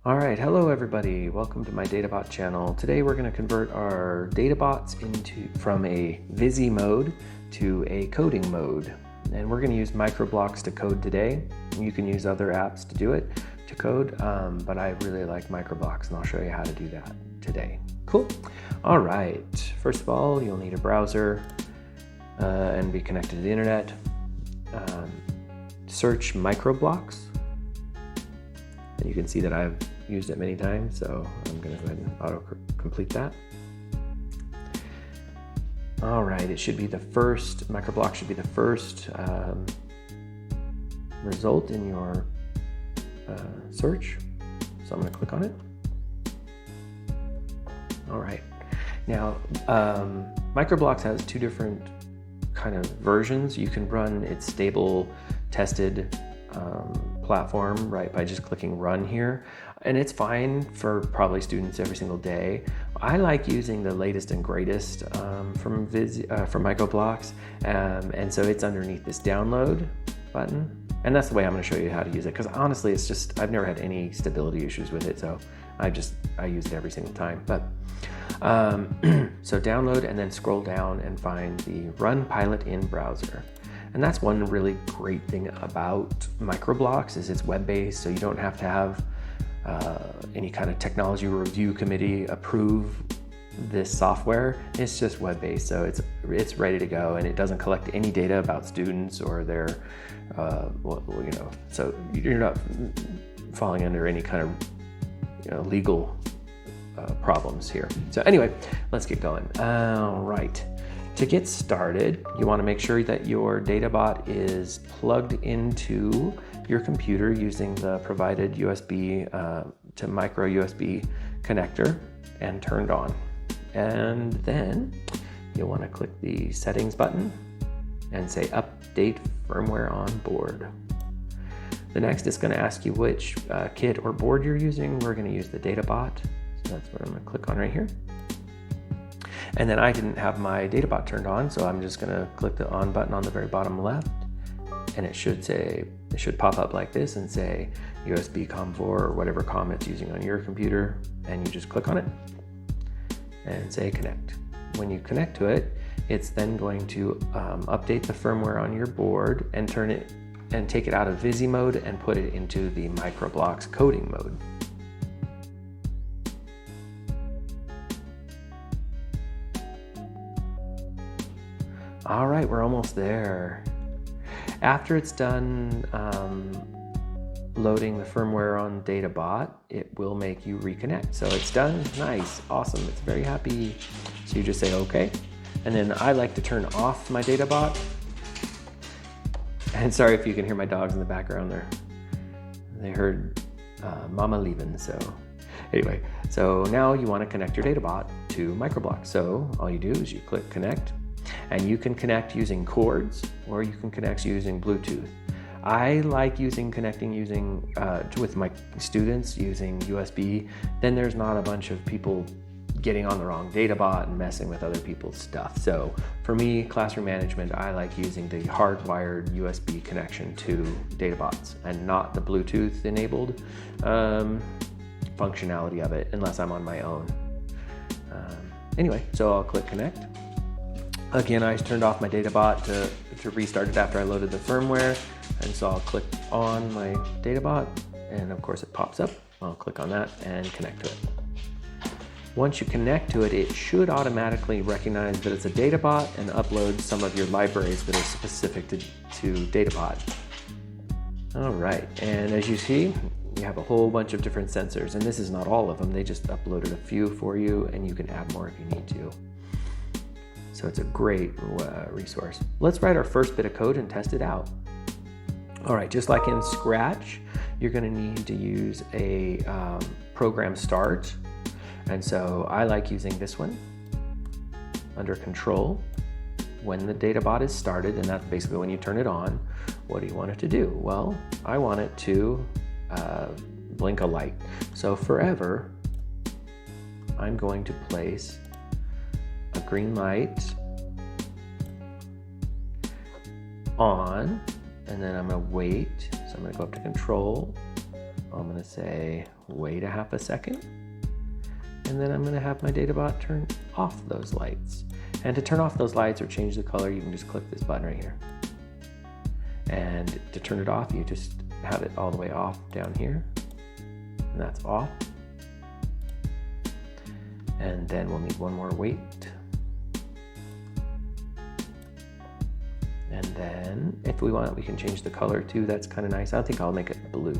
All right, hello everybody. Welcome to my Databot channel. Today we're going to convert our Databots from a Visi mode to a coding mode. And we're going to use microblocks to code today. You can use other apps to do it, to code, but I really like microblocks and I'll show you how to do that today. Cool. All right, first of all, you'll need a browser and be connected to the internet. Search microblocks. And you can see that I've used it many times, so I'm going to go ahead and auto-complete that. All right, it should be the first, microblock should be the first result in your search. So I'm going to click on it. All right, now microblocks has two different kind of versions. You can run its stable, tested platform, right, by just clicking run here, and it's fine for probably students every single day. I like using the latest and greatest from microblocks, and so it's underneath this download button, and that's the way I'm going to show you how to use it, because honestly it's just, I've never had any stability issues with it, so I use it every single time. But so download and then scroll down and find the run pilot in browser. And that's one really great thing about microblocks is it's web-based, so you don't have to have any kind of technology review committee approve this software. It's just web-based, so it's ready to go, and it doesn't collect any data about students or their, so you're not falling under any kind of legal problems here. So anyway, let's get going. All right. To get started, you want to make sure that your Databot is plugged into your computer using the provided USB to micro USB connector and turned on. And then you'll want to click the settings button and say update firmware on board. The next is going to ask you which kit or board you're using. We're going to use the Databot. So that's what I'm going to click on right here. And then I didn't have my Databot turned on, so I'm just going to click the on button on the very bottom left, and it should pop up like this and say USB COM4 or whatever COM it's using on your computer, and you just click on it and say connect. When you connect to it, it's then going to update the firmware on your board and turn it and take it out of Visi mode and put it into the microblocks coding mode. All right, we're almost there. After it's done loading the firmware on Databot, it will make you reconnect. So it's done, nice, awesome, it's very happy. So you just say okay. And then I like to turn off my Databot. And sorry if you can hear my dogs in the background there. They heard mama leaving, so. Anyway, so now you wanna connect your Databot to microblocks. So all you do is you click connect. And you can connect using cords, or you can connect using Bluetooth. I like connecting with my students using USB. Then there's not a bunch of people getting on the wrong Databot and messing with other people's stuff. So for me, classroom management, I like using the hardwired USB connection to Databots and not the Bluetooth enabled functionality of it, unless I'm on my own. Anyway, so I'll click connect. Again, I turned off my Databot to restart it after I loaded the firmware, and so I'll click on my Databot, and of course it pops up. I'll click on that and connect to it. Once you connect to it, it should automatically recognize that it's a Databot and upload some of your libraries that are specific to Databot. All right, and as you see, you have a whole bunch of different sensors, and this is not all of them. They just uploaded a few for you, and you can add more if you need to. So it's a great resource. Let's write our first bit of code and test it out. All right, just like in Scratch, you're gonna need to use a program start. And so I like using this one under control. When the Databot is started, and that's basically when you turn it on, what do you want it to do? Well, I want it to blink a light. So forever, I'm going to place a green light on, and then I'm going to wait. So I'm going to go up to control. I'm going to say wait a half a second, and then I'm going to have my Databot turn off those lights. And to turn off those lights or change the color, you can just click this button right here. And to turn it off, you just have it all the way off down here, and that's off. And then we'll need one more wait. And then if we want, we can change the color too. That's kind of nice. I think I'll make it blue,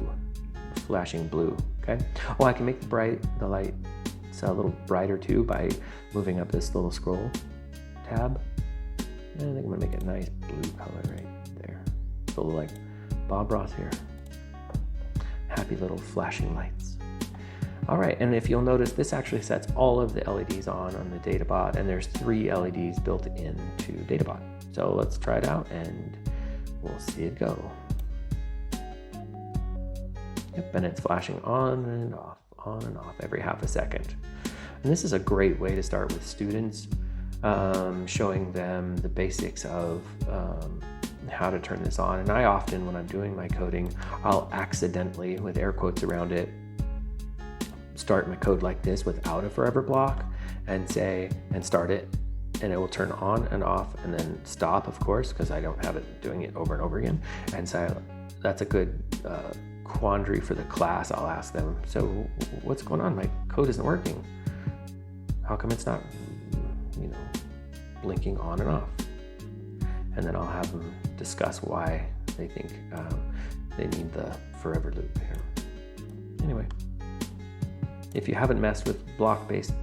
flashing blue, okay? Oh, I can make the light a little brighter too by moving up this little scroll tab. And I think I'm gonna make it a nice blue color right there. So like Bob Ross here. Happy little flashing lights. All right, and if you'll notice, this actually sets all of the LEDs on the Databot, and there's 3 LEDs built into Databot. So let's try it out and we'll see it go. Yep, and it's flashing on and off every half a second. And this is a great way to start with students, showing them the basics of how to turn this on. And I often, when I'm doing my coding, I'll accidentally, with air quotes around it, start my code like this without a forever block and start it, and it will turn on and off and then stop, of course, because I don't have it doing it over and over again. And so that's a good quandary for the class. I'll ask them, so what's going on? My code isn't working. How come it's not, blinking on and off? And then I'll have them discuss why they think they need the forever loop here. Anyway, if you haven't messed with block-based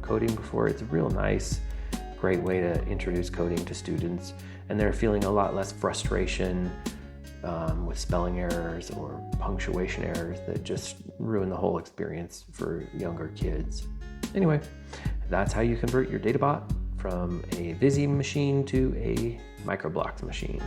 coding before, it's a real nice, great way to introduce coding to students, and they're feeling a lot less frustration with spelling errors or punctuation errors that just ruin the whole experience for younger kids. Anyway, that's how you convert your Databot from a Visi machine to a Microblocks machine.